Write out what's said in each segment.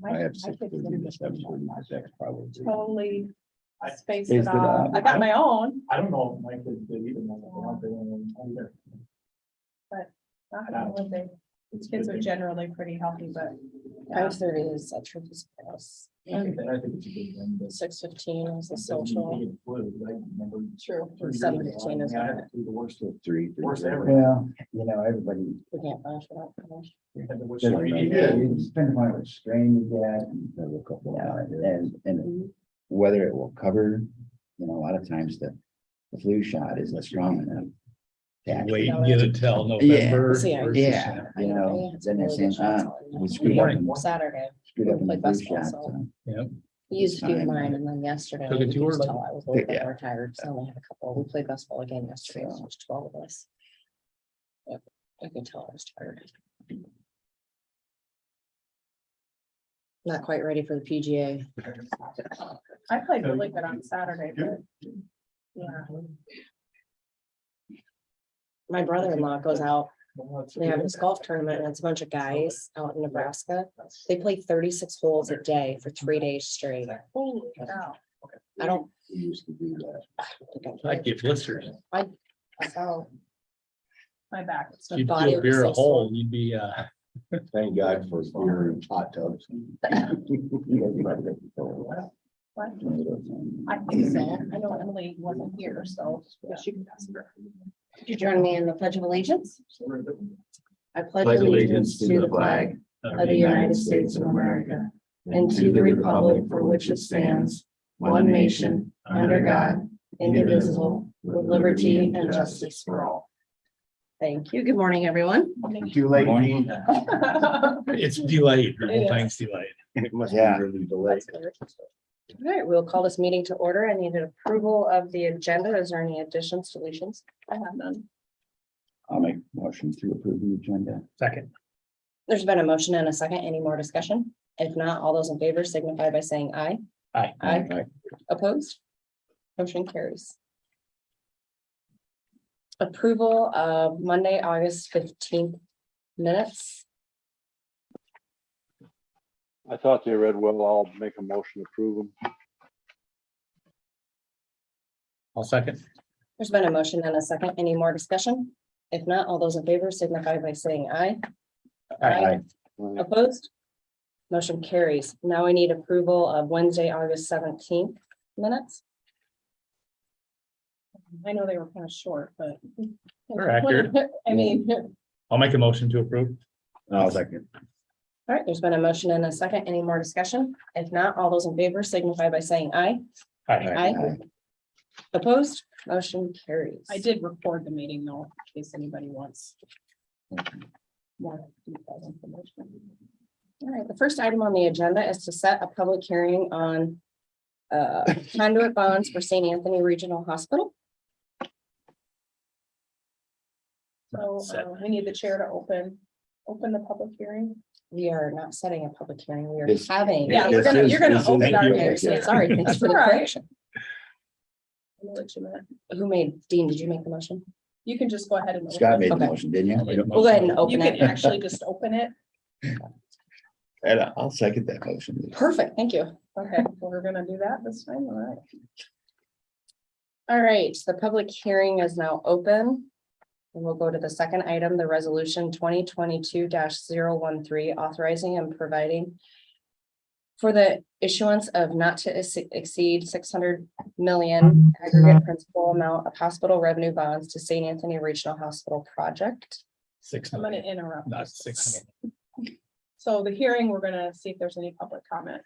I have 6:30 to 7:30, but that's probably. Totally spaced Spaced it it out. out. I got my own, I don't know if my kids did even know they don't either. not gonna live there. Kids are generally pretty healthy, but. 5:30 is a truth house. I think it's a good thing, but. 6:15 is the You social. get flu, right? Remember True. 2 years 7:15 ago, is I had better. the worst of. Three. Worst ever. Yeah, everybody. We can't finish without finish. We had the worst. Doesn't We matter. did. It's depending on what strain you get and there's a couple of, and whether it will cover, a lot of times the flu shot isn't strong enough. to Wait actually- and get it till November. See, I- Yeah, I know, then they're saying, we screwed Good up, morning. in- Saturday. screwed up in the Played flu basketball, shot. so- so. We used a few of mine and then yesterday. Took it you too could just early. tell I was a little bit Yeah. more tired, so I only had a couple. We played basketball again yesterday, so it was 12 of us. Yep, I could tell I was tired. Not quite ready for the PGA. I played really good on Saturday, but. Yeah, My brother-in-law goes out, they have this golf tournament and it's a bunch of guys out in Nebraska. They play 36 holes a day for 3 days straight. holy cow. I don't. We used to do that. think I can. I'd get blisters. So, My back. my You'd body do a would be beer a so hole, sore. you'd be, Thank God for beer and hot tubs. What? I think so. I know Emily wasn't here, so guess you can ask her. Could you join me in the Pledge of Allegiance? I pledge allegiance to the flag of the United States of America and to the republic for which it stands, one nation, under God, indivisible, with liberty and justice for all. Thank you. Good morning, everyone. Too late, Morning. Dean. it's delayed, the It whole is. thing's delayed. It must be really delayed. All right, we'll call this meeting to order. I need an approval of the agenda. Is there any additions, deletions? I have none. I'll make a motion to approve the agenda. Second, There's been a motion and a second. Any more discussion? If not, all those in favor signify by saying aye. aye. Aye. Opposed? Motion carries. Approval of Monday, August 15th minutes. I thought they read well. I'll make a motion to approve them. I'll second. There's been a motion and a second. Any more discussion? If not, all those in favor signify by saying aye. Opposed? Motion carries. Now I need approval of Wednesday, August 17th minutes. I know they were kind of short, but. They're accurate. I mean, I'll make a motion to approve. I'll second. All right, there's been a motion and a second. Any more discussion? If not, all those in favor signify by saying aye. Aye. Aye. Opposed? Motion carries. I did record the meeting though, in case anybody wants. More detailed information. All right, the first item on the agenda is to set a public hearing on conduit bonds for St. Anthony Regional Hospital. So we need the chair to open the public hearing. We are not setting a public hearing. We are This- having. Yeah, This you're gonna is- open thank our you. Okay, so sorry, thanks for the That's all right. correction. I'll let you know. Who made, Dean, did you make the motion? You can just go ahead and. Scott open made it. the Okay. motion, didn't you? We'll go ahead and You open can it. actually just open it. And I'll second that motion. Perfect, thank you. Okay, well, we're gonna do that this time, all right. All right, the public hearing is now open. And we'll go to the second item, the resolution 2022-013, authorizing and providing for the issuance of not to exceed 600 million aggregate principal amount of hospital revenue bonds to St. Anthony Regional Hospital project. Six. I'm gonna interrupt. Not just a 6 second. So the hearing, we're gonna see if there's any public comment.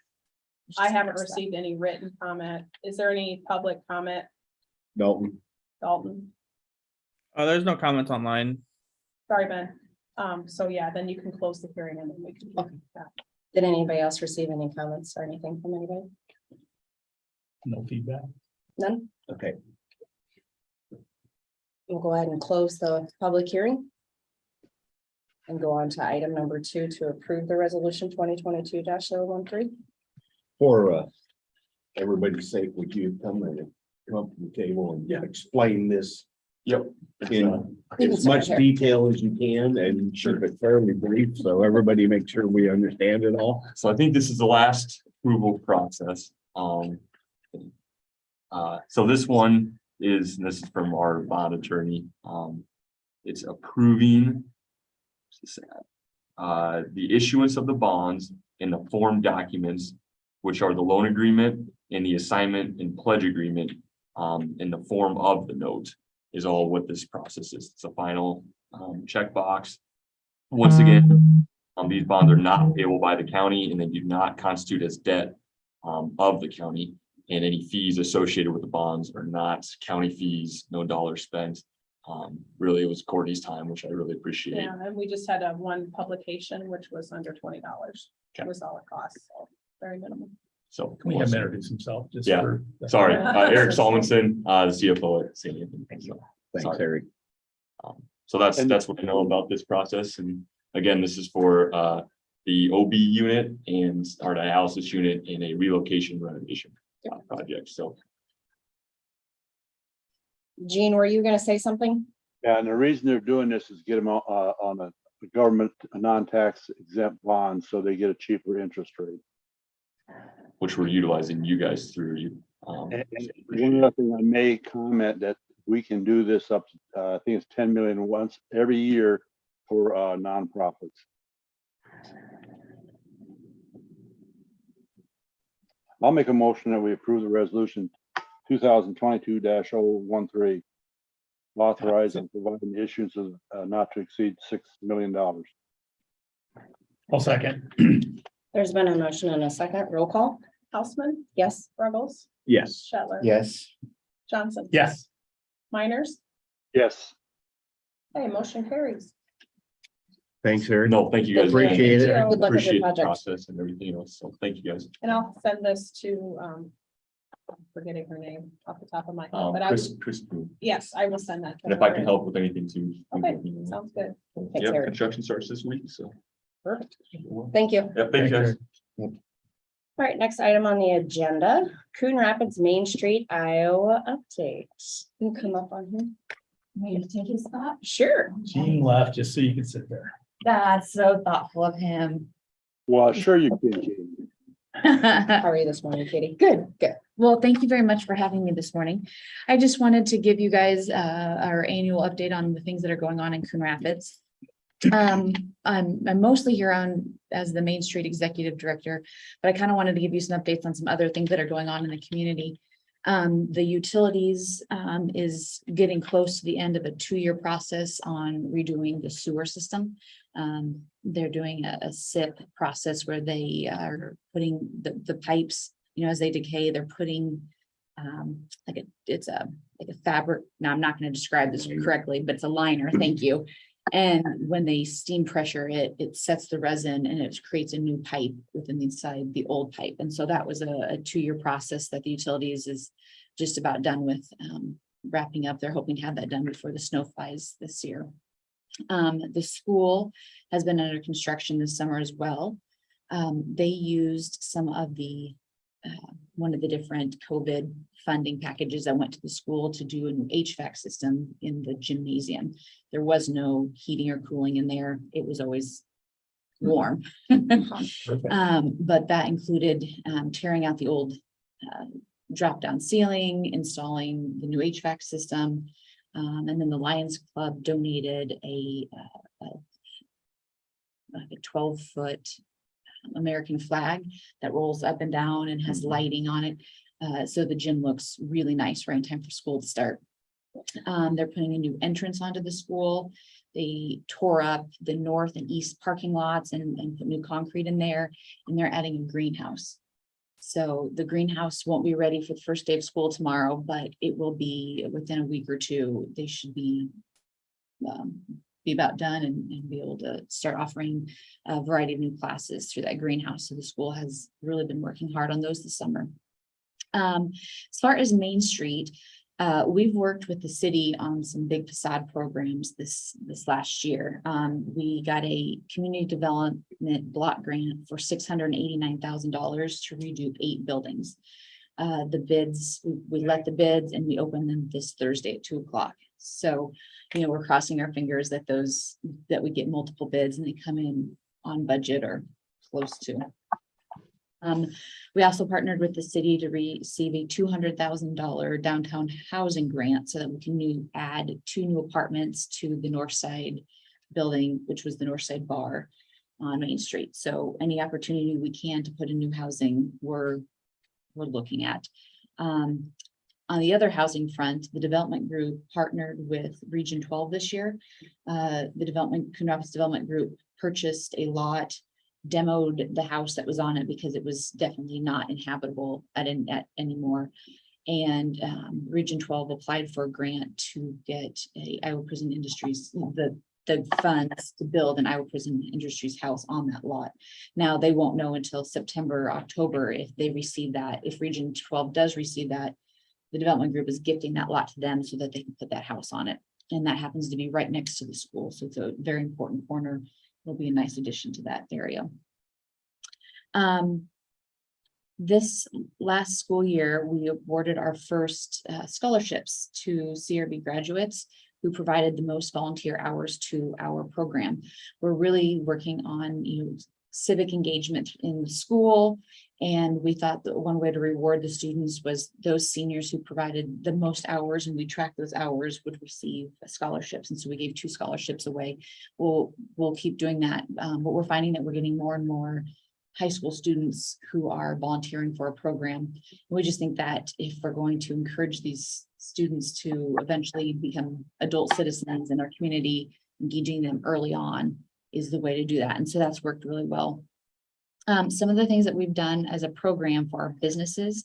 I haven't received any written comment. Is there any public comment, Dalton. Dalton? There's no comments online. Sorry, Ben. So yeah, then you can close the hearing and then we can. Okay. Did anybody else receive any comments or anything from anybody? No feedback. None? Okay. We'll go ahead and close the public hearing. And go on to item number 2 to approve the resolution 2022-013. For everybody's sake, would you come to the table and explain this Yep. in You can as start much here. detail as you can and keep it fairly brief, so everybody makes sure we understand it all. So I think this is the last approval process. So this one is, this is from our bond attorney. It's approving the issuance of the bonds in the form documents, which are the loan agreement and the assignment and pledge agreement in the form of the note is all what this process is. It's a final checkbox. Once again, these bonds are not payable by the county and they do not constitute as debt of the county. And any fees associated with the bonds are not county fees, no dollar spent. Really, it was Courtney's time, which I really appreciate. Yeah, and we just had a one publication, which was under $20. Okay. Was all it costs, so very minimal. So Can we have him introduce himself? Just Yeah. for- sorry, Eric Solomon, the CFO at St. Anthony. So, Thanks, sorry. Eric. So that's what I know about this process. And again, this is for the OB unit and our dialysis unit in a relocation renovation project. So Gene, were you gonna say something? Yeah, and the reason they're doing this is get them on a government, a non-tax exempt bond, so they get a cheaper interest rate. which we're utilizing you guys through you. And one other thing I may comment that we can do this up to, I think it's 10 million once every year for nonprofits. I'll make a motion that we approve the resolution 2022-013, authorizing providing the issuance of not to exceed $6 million. I'll second. There's been a motion and a second. Roll call. Houseman, Yes. Ruggles, Yes. Shetler. Yes, Johnson. Yes. Miners. Yes. Hey, motion carries. Thanks, Eric. No, thank you guys. Appreciate it. Good luck with your Appreciate the project. process and everything else. So thank you guys. And I'll send this to, I'm forgetting her name off the top of my head, but I, Chris Coon. yes, I will send that. to And if I her. can help with anything too. Okay, sounds good. Thanks, Yeah, Eric. construction starts this week, so. Perfect. Thank you. Yeah, thank you guys. All right, next item on the agenda, Coon Rapids Main Street, Iowa update. You come up on here. Me to take his spot? Sure. Gene left just so you can sit there. That's so thoughtful of him. Well, sure you can, Katie. How are you this morning, Katie? Good, good. Well, thank you very much for having me this morning. I just wanted to give you guys our annual update on the things that are going on in Coon Rapids. I'm mostly here on as the Main Street Executive Director, but I kind of wanted to give you some updates on some other things that are going on in the community. The utilities is getting close to the end of a 2-year process on redoing the sewer system. They're doing a SIP process where they are putting the pipes, you know, as they decay, they're putting it's a fabric. Now, I'm not going to describe this correctly, but it's a liner. Thank you. And when they steam pressure it, it sets the resin and it creates a new pipe within inside the old pipe. And so that was a 2-year process that the utilities is just about done with wrapping up. They're hoping to have that done before the snow flies this year. The school has been under construction this summer as well. They used some of the one of the different COVID funding packages that went to the school to do an HVAC system in the gymnasium. There was no heating or cooling in there. It was always warm. But that included tearing out the old drop-down ceiling, installing the new HVAC system. And then the Lions Club donated a 12-foot American flag that rolls up and down and has lighting on it. So the gym looks really nice right in time for school to start. They're putting a new entrance onto the school. They tore up the north and east parking lots and put new concrete in there, and they're adding a greenhouse. So the greenhouse won't be ready for the first day of school tomorrow, but it will be within a week or two. They should be about done and be able to start offering a variety of new classes through that greenhouse. So the school has really been working hard on those this summer. As far as Main Street, we've worked with the city on some big facade programs this last year. We got a community development block grant for $689,000 to redo 8 buildings. The bids, we let the bids and we opened them this Thursday at 2:00. So, we're crossing our fingers that that we get multiple bids and they come in on budget or close to. We also partnered with the city to receive a $200,000 downtown housing grant so that we can add 2 new apartments to the north side building, which was the North Side Bar on Main Street. So any opportunity we can to put in new housing, we're looking at. On the other housing front, the development group partnered with Region 12 this year. The Coon Rapids Development Group purchased a lot, demoed the house that was on it because it was definitely not inhabitable anymore. And Region 12 applied for a grant to get a Iowa Prison Industries, the funds to build an Iowa Prison Industries house on that lot. Now, they won't know until September, October if they receive that. If Region 12 does receive that, the development group is gifting that lot to them so that they can put that house on it. And that happens to be right next to the school. So it's a very important corner. It'll be a nice addition to that area. This last school year, we awarded our first scholarships to CRB graduates who provided the most volunteer hours to our program. We're really working on civic engagement in the school. And we thought that one way to reward the students was those seniors who provided the most hours, and we tracked those hours, would receive scholarships. And so we gave 2 scholarships away. We'll keep doing that. But we're finding that we're getting more and more high school students who are volunteering for a program. We just think that if we're going to encourage these students to eventually become adult citizens in our community, engaging them early on is the way to do that. And so that's worked really well. Some of the things that we've done as a program for our businesses,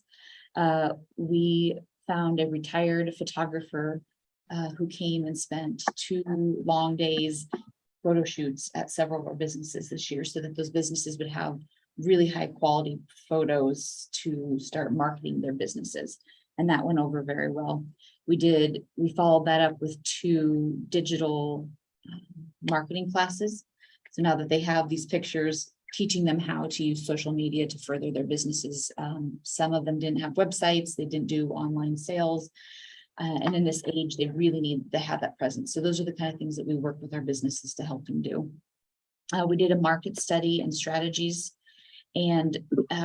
we found a retired photographer who came and spent 2 long days photo shoots at several of our businesses this year so that those businesses would have really high quality photos to start marketing their businesses. And that went over very well. We followed that up with 2 digital marketing classes. So now that they have these pictures, teaching them how to use social media to further their businesses. Some of them didn't have websites, they didn't do online sales. And in this age, they really need to have that presence. So those are the kind of things that we work with our businesses to help them do. We did a market study and strategies and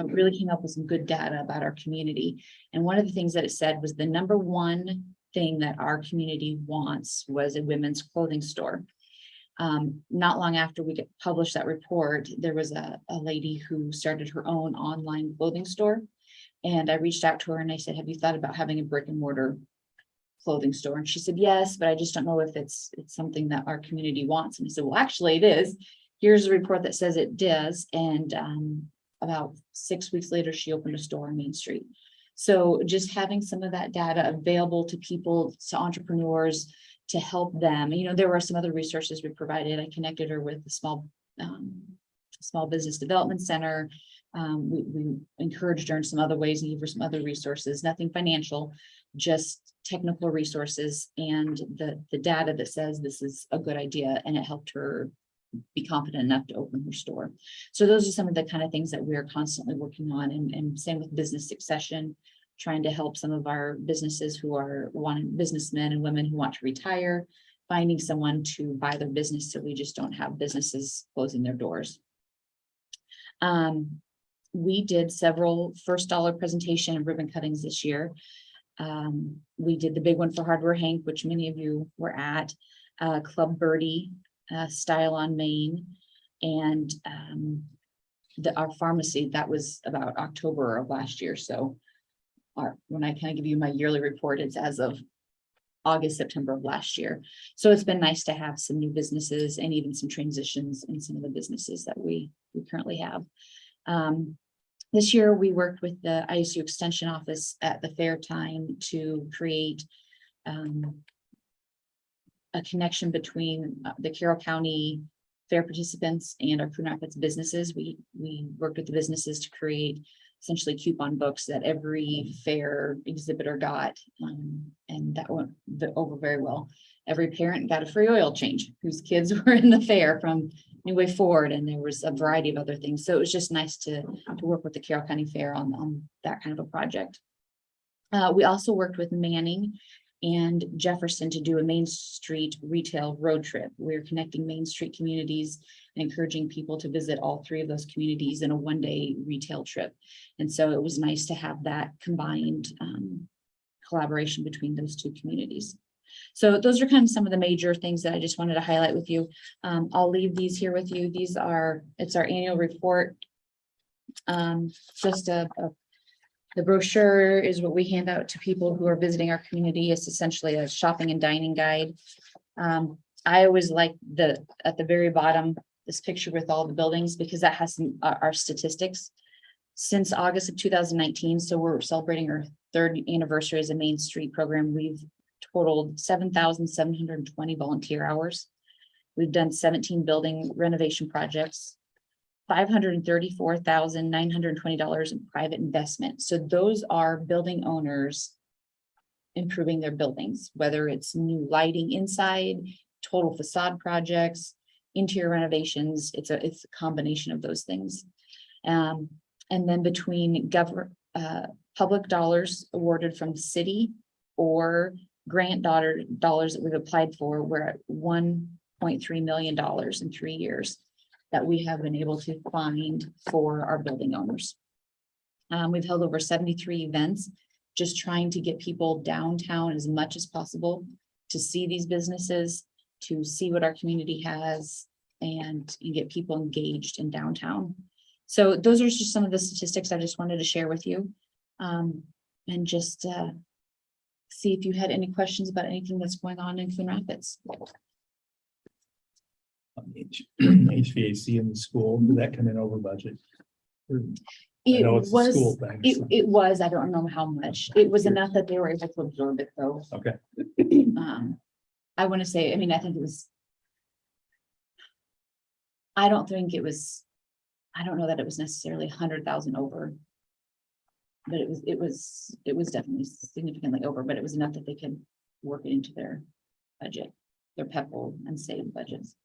really came up with some good data about our community. And one of the things that it said was the #1 thing that our community wants was a women's clothing store. Not long after we published that report, there was a lady who started her own online clothing store. And I reached out to her and I said, have you thought about having a brick and mortar clothing store? And she said, yes, but I just don't know if it's something that our community wants. And I said, well, actually it is. Here's a report that says it does. And about 6 weeks later, she opened a store on Main Street. So just having some of that data available to people, to entrepreneurs, to help them. There were some other resources we provided. I connected her with the small business development center. We encouraged her in some other ways and gave her some other resources, nothing financial, just technical resources and the data that says this is a good idea, and it helped her be confident enough to open her store. So those are some of the kind of things that we are constantly working on, and same with business succession, trying to help some of our businesses who are businessmen and women who want to retire, finding someone to buy their business so we just don't have businesses closing their doors. We did several first dollar presentation and ribbon cuttings this year. We did the big one for Hardware Hank, which many of you were at, Club Birdie, Style on Main, and our pharmacy. That was about October of last year. So when I kind of give you my yearly report, it's as of August, September of last year. So it's been nice to have some new businesses and even some transitions in some of the businesses that we currently have. This year, we worked with the ISU Extension Office at the fair time to create a connection between the Carroll County fair participants and our Coon Rapids businesses. We worked with the businesses to create essentially coupon books that every fair exhibitor got, and that went over very well. Every parent got a free oil change whose kids were in the fair from New Way Forward, and there was a variety of other things. So it was just nice to work with the Carroll County Fair on that kind of a project. We also worked with Manning and Jefferson to do a Main Street retail road trip. We're connecting Main Street communities and encouraging people to visit all three of those communities in a one-day retail trip. And so it was nice to have that combined collaboration between those two communities. So those are kind of some of the major things that I just wanted to highlight with you. I'll leave these here with you. It's our annual report. The brochure is what we hand out to people who are visiting our community. It's essentially a shopping and dining guide. I always like at the very bottom, this picture with all the buildings, because that has our statistics. Since August of 2019, so we're celebrating our 3rd anniversary as a Main Street program. We've totaled 7,720 volunteer hours. We've done 17 building renovation projects, $534,920 in private investment. So those are building owners improving their buildings, whether it's new lighting inside, total facade projects, interior renovations. It's a combination of those things. And then between public dollars awarded from city or grant dollars that we've applied for, we're at $1.3 million in 3 years that we have been able to find for our building owners. We've held over 73 events, just trying to get people downtown as much as possible to see these businesses, to see what our community has, and get people engaged in downtown. So those are just some of the statistics I just wanted to share with you. And just see if you had any questions about anything that's going on in Coon Rapids. HVAC in the school, did that come in over budget? I It know it's a school was, thing. it was, I don't know how much. It was enough that they were able to absorb it though. Okay. I want to say, I mean, I think it was. I don't know that it was necessarily 100,000 over. But it was definitely significantly over, but it was enough that they could work it into their budget, their PEPAL and SAVE budgets.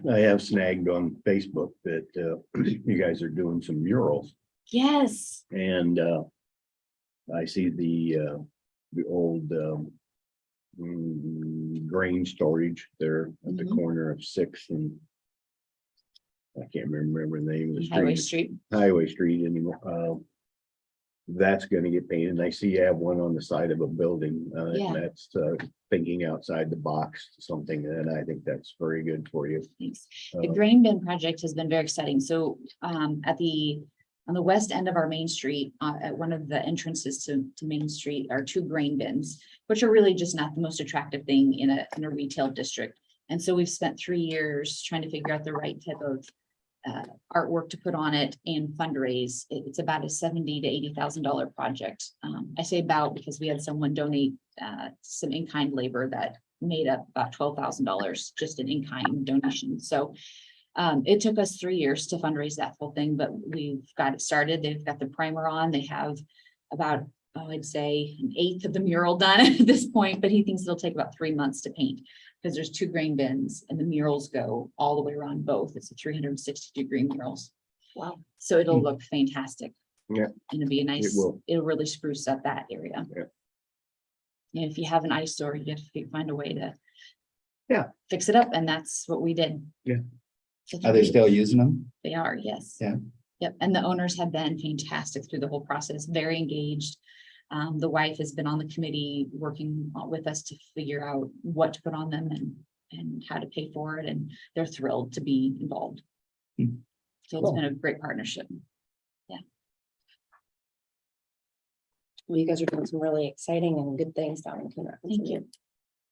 I have snagged on Facebook that you guys are doing some murals, Yes. and I see the old grain storage there at the Mhm. corner of 6th and I can't remember the name of the Highway street. Street. Highway Street anymore. That's gonna get painted. And I see you have one on the side of a building. Yeah. That's thinking outside the box, something, and I think that's very good for you. Thanks. The Uh, grain bin project has been very exciting. So on the west end of our Main Street, at one of the entrances to Main Street are 2 grain bins, which are really just not the most attractive thing in a retail district. And so we've spent 3 years trying to figure out the right type of artwork to put on it and fundraise. It's about a $70,000 to $80,000 project. I say about because we had someone donate some in-kind labor that made up about $12,000 just an in-kind donation. So it took us 3 years to fundraise that whole thing, but we've got it started. They've got the primer on. They have about, I'd say 1/8 of the mural done at this point, but he thinks it'll take about 3 months to paint because there's 2 grain bins and the murals go all the way around both. It's a 360-degree murals. Wow. So it'll look fantastic. Yeah. And it'll be a nice, will. it'll really spruce up that area. Yeah. And if you have an eyesore, you have to find a way to fix it up. And that's what we did. Yeah. So Are they still using them? They are, yes. Yeah. Yep, and the owners have been fantastic through the whole process, very engaged. The wife has been on the committee working with us to figure out what to put on them and how to pay for it, and they're thrilled to be involved. Hmm. So it's been a great partnership. Well, you guys are doing some really exciting and good things down in Coon Rapids. Thank you.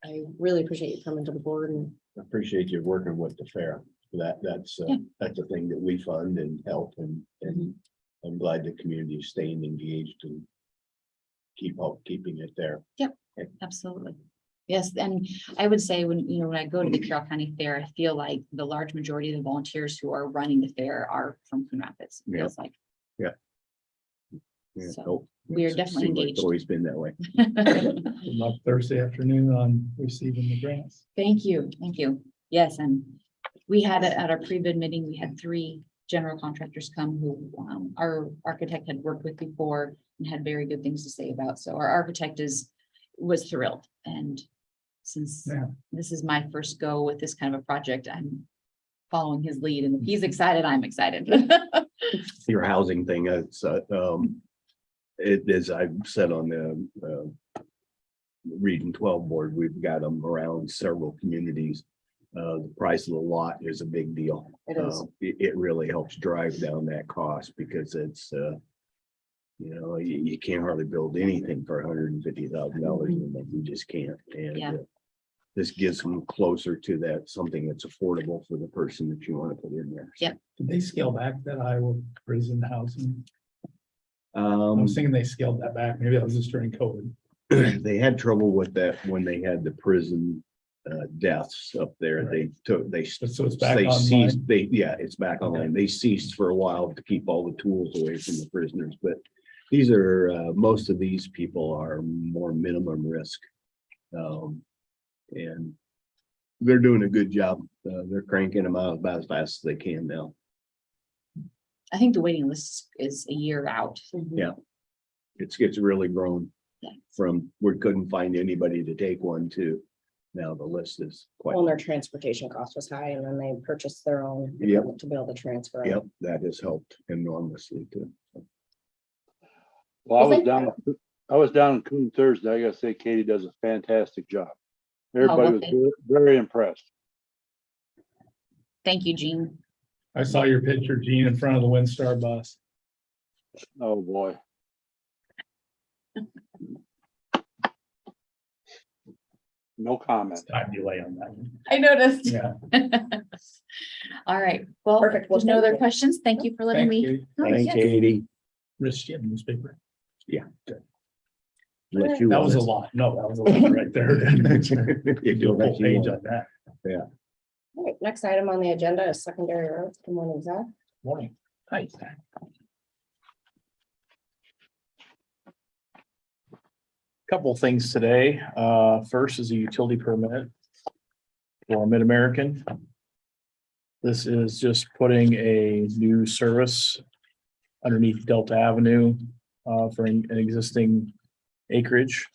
I really appreciate you coming to the board and I appreciate you working with the fair. That's Yeah. that's a thing that we fund and help, and I'm glad the community is staying engaged and keeping it there. Absolutely. Yes, and I would say when I go to the Carroll County Fair, I feel like the large majority of the volunteers who are running the fair are from Coon Rapids. It feels like. Yeah, So, hope. we are definitely Seems like engaged. It's always been that way. Good luck Thursday afternoon on receiving the grants. Thank you, thank you. Yes, and we had it at our pre-bid meeting, we had 3 general contractors come who our architect had worked with before and had very good things to say about. So our architect was thrilled. And since Yeah. this is my first go with this kind of a project, I'm following his lead, and if he's excited, I'm excited. Your housing thing, it is, I've said on the Region 12 board, we've got them around several communities. The price of the lot is a big deal. It is. It really helps drive down that cost because it's, you can't hardly build anything for $150,000. You just can't. And Yeah. this gives them closer to that, something that's affordable for the person that you want to put in there. Yeah. Did they scale back that Iowa prison housing? I Um, was thinking they scaled that back. Maybe that was just during COVID. they had trouble with that when they had the prison deaths up there. They So it's back ceased, online? it's back online. They ceased for a while to keep all the tools away from the prisoners, but these are, most of these people are more minimum risk. And they're doing a good job. They're cranking them out about as fast as they can now. I think the waiting list is a year out. Yeah. It's really grown Yeah. from, we couldn't find anybody to take one to now the list is quite. Well, their transportation cost was high, and then they purchased their own Yep. equipment to be able to transfer. Yep, that has helped enormously too. Well, Well, I was down in Coon Thursday. I gotta say Katie does a fantastic job. Everybody was well, very impressed. Thank you, Gene. I saw your picture, Gene, in front of the Windstar bus. Oh, boy. No comment. Time delay on that one. I noticed. Yeah. All right, well, Perfect. Well, there's no thank other you. questions. Thank you for letting Thank me. you. Oh, Thanks, yes. Katie. Rich, you have a newspaper. Let you That on was a it. lot. No, that was a lot right there. You Do a let full you page on on that. All right, next item on the agenda is secondary roads. Good morning, Zach. Morning. Hi. Couple of things today. First is a utility permit for Mid-American. This is just putting a new service underneath Delta Avenue for an existing acreage.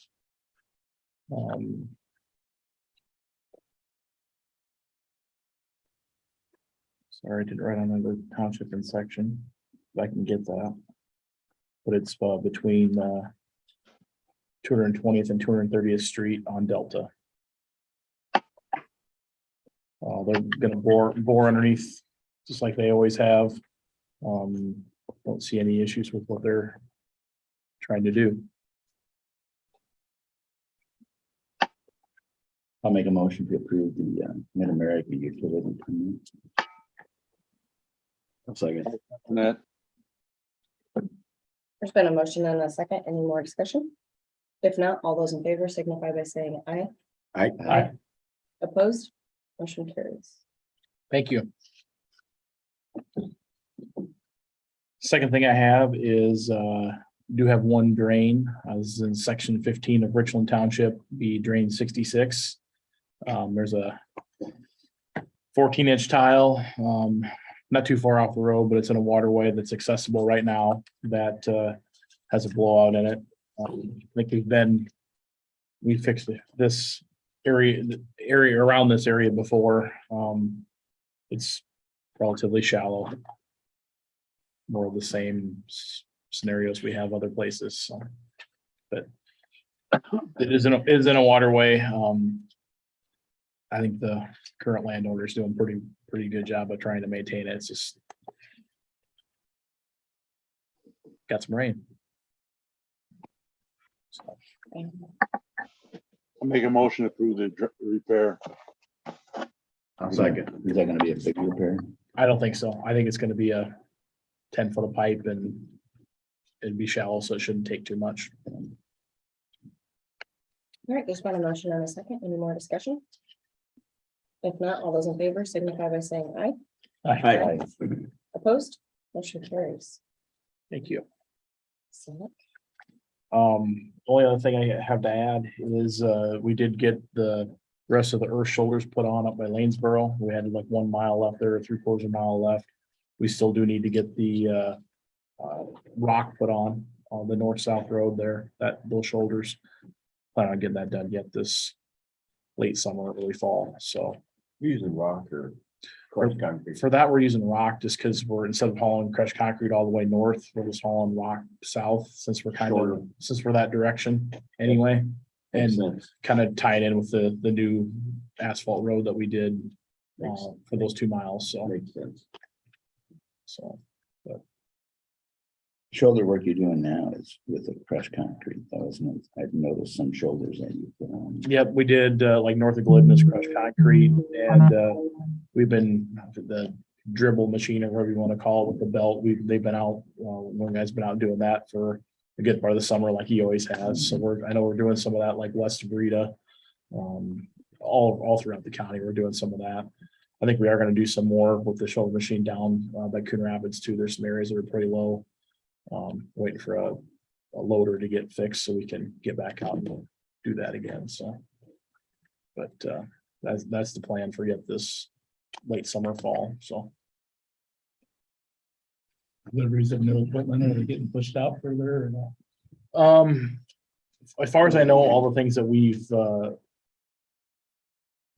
Sorry, I didn't write on the township and section, if I can get that. But it's between 220th and 230th Street on Delta. They're gonna bore underneath, just like they always have. Don't see any issues with what they're trying to do. I'll make a motion to approve the Mid-America utility permit. A second. And that, There's been a motion and a second. Any more discussion? If not, all those in favor signify by saying aye. Aye. Opposed? Motion carries. Thank you. Second thing I have is, do have one drain. This is in section 15 of Richland Township, be drain 66. There's a 14-inch tile, not too far off the road, but it's in a waterway that's accessible right now that has a blowout in it. I think we fixed this area, the area around this area before. It's relatively shallow. More of the same scenarios we have other places, so. But it is in a waterway. I think the current landowner is doing pretty good job of trying to maintain it. It's just got some rain. So, I'll make a motion to approve the repair. Second. Is that gonna be a big repair? I don't think so. I think it's gonna be a 10-foot of pipe and it'd be shallow, so it shouldn't take too much. All right, there's been a motion and a second. Any more discussion? If not, all those in favor signify by saying aye. Aye. Opposed? Motion carries. Thank you. So, Only other thing I have to add is, we did get the rest of the earth shoulders put on up by Lanesboro. We had like 1 mile left there, 3/4 mile left. we still do need to get the rock put on the north-south road there, those shoulders. Plan on getting that done yet this late summer, early fall, so. Using rock or crushed concrete. For that, we're using rock just because instead of hauling crushed concrete all the way north, we're just hauling rock south since we're Shorter. since we're that direction anyway. Makes And sense. kind of tie it in with the new asphalt road that we did Makes- for those 2 miles, Makes sense. so. Shoulder work you're doing now is with the crushed concrete, though, isn't it? I've noticed some shoulders that you put on. Yep, we did like north of Glidden is crushed concrete, and we've been the dribble machine or whatever you want to call it with the belt. They've been out, one guy's been out doing that for a good part of the summer, like he always has. So I know we're doing some of that like west of Rita, all throughout the county. We're doing some of that. I think we are going to do some more with the shoulder machine down by Coon Rapids too. There's some areas that are pretty low. Waiting for a loader to get fixed so we can get back out and do that again, so. But that's the plan for this late summer, fall, so. Deliveries of new equipment, are they getting pushed out further or not? As far as I know, all the things that we've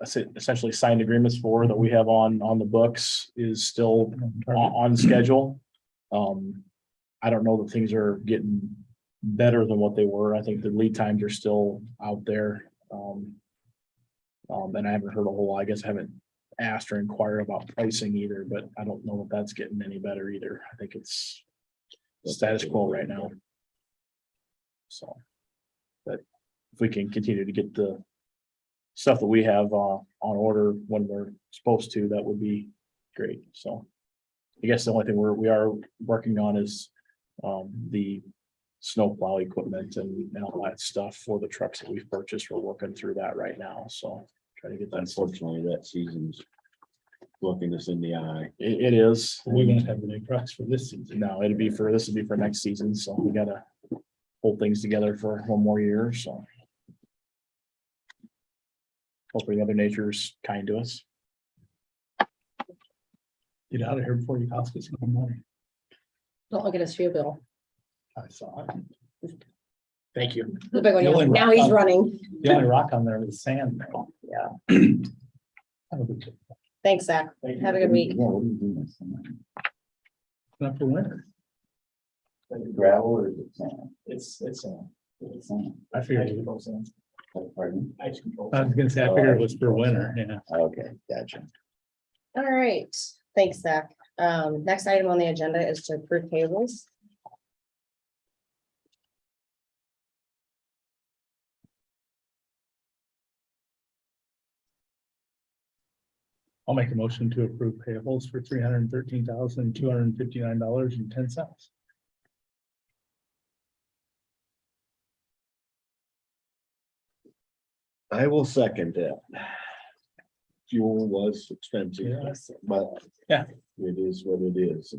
essentially signed agreements for that we have on the books is still on schedule. I don't know that things are getting better than what they were. I think the lead times are still out there. And I haven't heard a whole lot. I guess I haven't asked or inquired about pricing either, but I don't know if that's getting any better either. I think it's status quo right now. So, but if we can continue to get the stuff that we have on order when we're supposed to, that would be great. So I guess the only thing we are working on is the snowplow equipment and all that stuff for the trucks that we've purchased. We're working through that right now, so trying to get that. Unfortunately, that season's looking us in the eye. It is. We won't have any trucks for this season. No, this would be for next season, so we gotta hold things together for one more year, so. Hopefully Mother Nature's kind to us. Get out of here before you cost us more money. Don't look at his fuel bill. I saw it. Thank you. The big one, The only now rock he's on- running. The only rock on there is sand. Yeah. Have a good day. Thanks, Zach. Have a good week. Yeah, what are you doing this summer? Not for winter. Gravel or is it sand? It's It's sand. I figured. Pardon? I was gonna say, I figured it was for winter, yeah. Okay, gotcha. All right, thanks, Zach. Next item on the agenda is to approve payables. I'll make a motion to approve payables for $313,259.10. I will second that. Fuel was expensive, Yes. but. Yeah. It is what it is.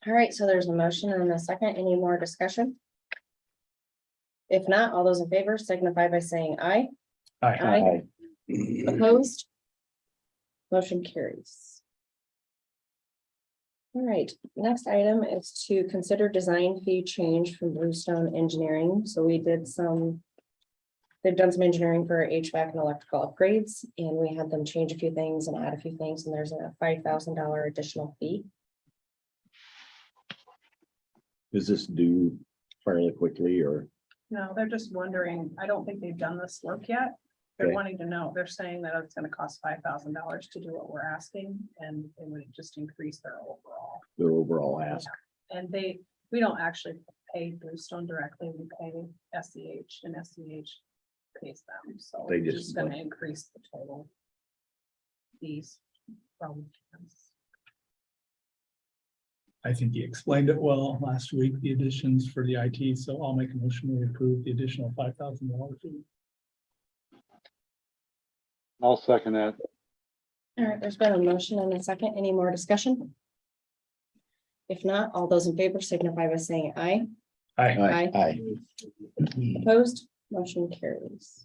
All right, so there's a motion and a second. Any more discussion? If not, all those in favor signify by saying aye. Aye. Opposed? Motion carries. All right, next item is to consider design fee change from Bluestone Engineering. So we did they've done some engineering for HVAC and electrical upgrades, and we had them change a few things and add a few things, and there's a $5,000 additional fee. Is this due fairly quickly or? No, they're just wondering, I don't think they've done this work yet. They're Okay. wanting to know, they're saying that it's gonna cost $5,000 to do what we're asking, and it would just increase their overall. Their overall ask? And we don't actually pay Bluestone directly, we pay SCH, and SCH pays them, so They it's just just gonna want- increase the total fees from. I think he explained it well last week, the additions for the IT, so I'll make a motion to approve the additional $5,000 fee. I'll second that. All right, there's been a motion and a second. Any more discussion? If not, all those in favor signify by saying aye. Aye. Aye. Opposed, motion carries.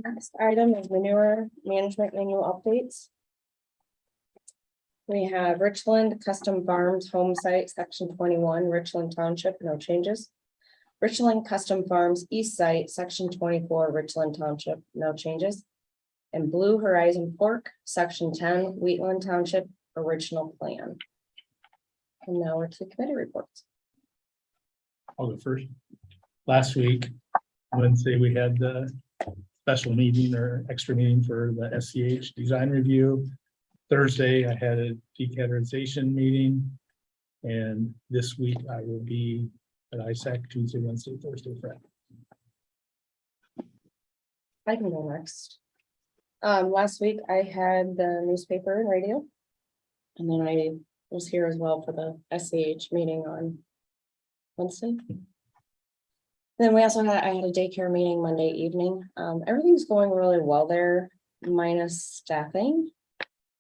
Next item is manure management manual updates. We have Richland Custom Farms Home Site, Section 21, Richland Township, no changes. Richland Custom Farms East Site, Section 24, Richland Township, no changes. And Blue Horizon Fork, Section 10, Wheatland Township, original plan. And now we're to committee reports. I'll go first. Last week, Wednesday, we had the special meeting or extra meeting for the SCH design review. Thursday, I had a decategorization meeting. And this week I will be at ISAC Tuesday, Wednesday, Thursday, Friday. I can go next. Last week I had the newspaper and radio. And then I was here as well for the SCH meeting on Wednesday. Then we also had, I had a daycare meeting Monday evening. Everything's going really well there, minus staffing.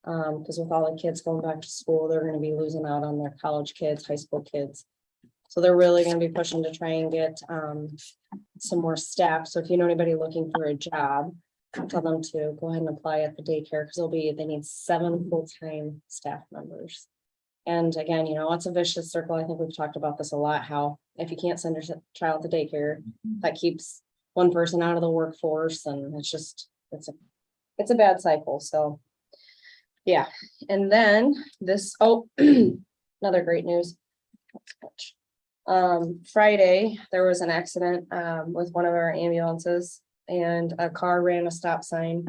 Because with all the kids going back to school, they're gonna be losing out on their college kids, high school kids. So they're really gonna be pushing to try and get some more staff. So if you know anybody looking for a job, tell them to go ahead and apply at the daycare, because they need 7 full-time staff members. And again, you know, it's a vicious circle. I think we've talked about this a lot, how if you can't send your child to daycare, that keeps one person out of the workforce, and it's just, it's a bad cycle. So yeah, and then this, another great news. Friday, there was an accident with one of our ambulances, and a car ran a stop sign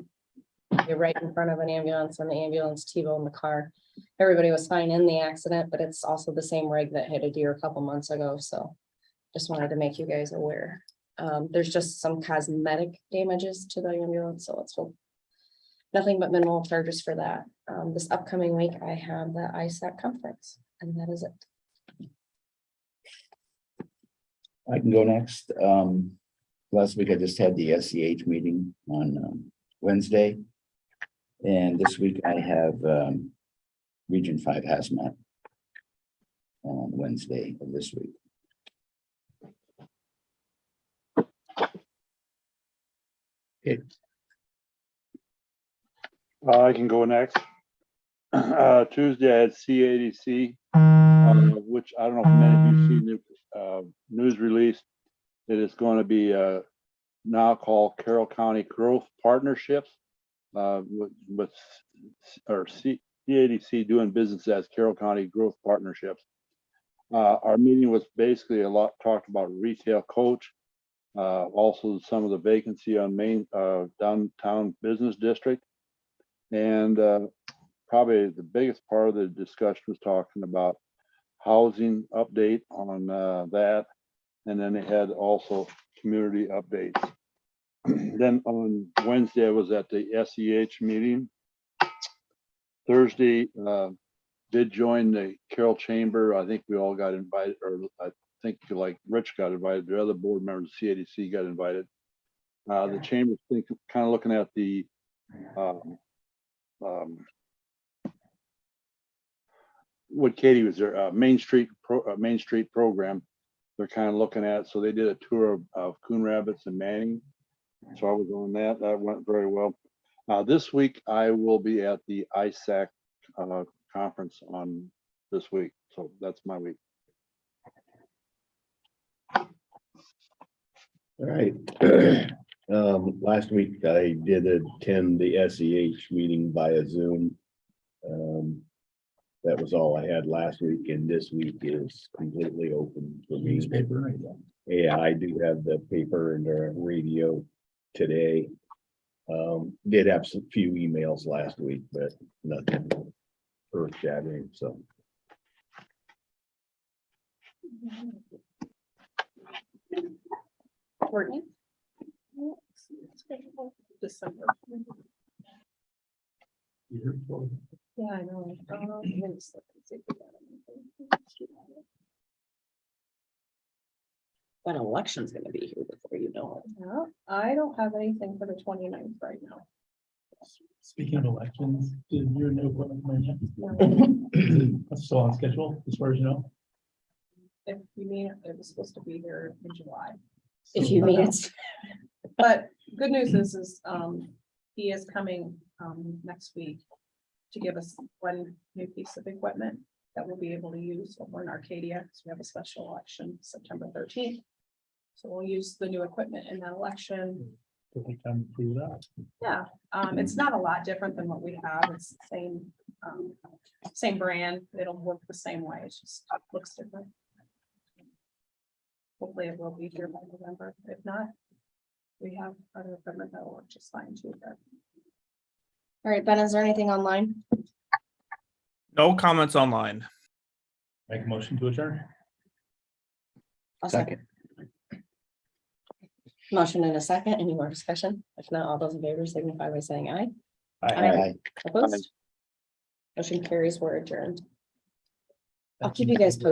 right in front of an ambulance, and the ambulance T-boned the car. Everybody was fine in the accident, but it's also the same rig that hit a deer a couple months ago, so just wanted to make you guys aware. There's just some cosmetic damages to the ambulance, so let's hope nothing but minimal charges for that. This upcoming week, I have the ISAC conference, and that is it. I can go next. Last week I just had the SCH meeting on Wednesday. And this week I have Region 5 hazmat on Wednesday of this week. Okay. I can go next. Tuesday I had CADC, which I don't know if many of you seen the news release. It is going to be now called Carroll County Growth Partnerships, with CADC doing business as Carroll County Growth Partnerships. Our meeting was basically a lot talked about retail coach, also some of the vacancy on main downtown business district. And probably the biggest part of the discussion was talking about housing update on that. And then they had also community updates. Then on Wednesday, I was at the SEH meeting. Thursday, did join the Carroll Chamber. I think we all got invited, or I think like Rich got invited. The other board members of CADC got invited. The chamber kind of looking at the what Katie was there, Main Street program. They're kind of looking at, so they did a tour of Coon rabbits and Manning. So I was on that. That went very well. This week I will be at the ISAC conference on this week. So that's my week. All right. Last week I did attend the SEH meeting via Zoom. That was all I had last week, and this week is completely open for me. Newspaper, right? Yeah, I do have the paper and the radio today. Did have some few emails last week, but nothing earth shattering, so. Courtney? December. Yeah, I know. But election's gonna be here before you know it. Yeah, I don't have anything for the 29th right now. Speaking of elections, did your new appointment come in yet? That's still on schedule, as far as you know. If you mean, it was supposed to be here in July. If you mean it's, But good news is, he is coming, next week to give us one new piece of equipment that we'll be able to use over in Arcadia, because we have a special election September 13th. So we'll use the new equipment in that election. Perfect time to prove that. Yeah, it's not a lot different than what we have. It's the same brand. It'll work the same way. It just looks different. Hopefully it will be here by November. If not, we have other equipment that will work just fine too. But All right, Ben, is there anything online? No comments online. Make a motion to adjourn. I'll second. Motion in a second. Any more discussion? If not, all those in favor signify by saying aye. Aye. Opposed? Motion carries. We're adjourned. I'll keep you guys posted.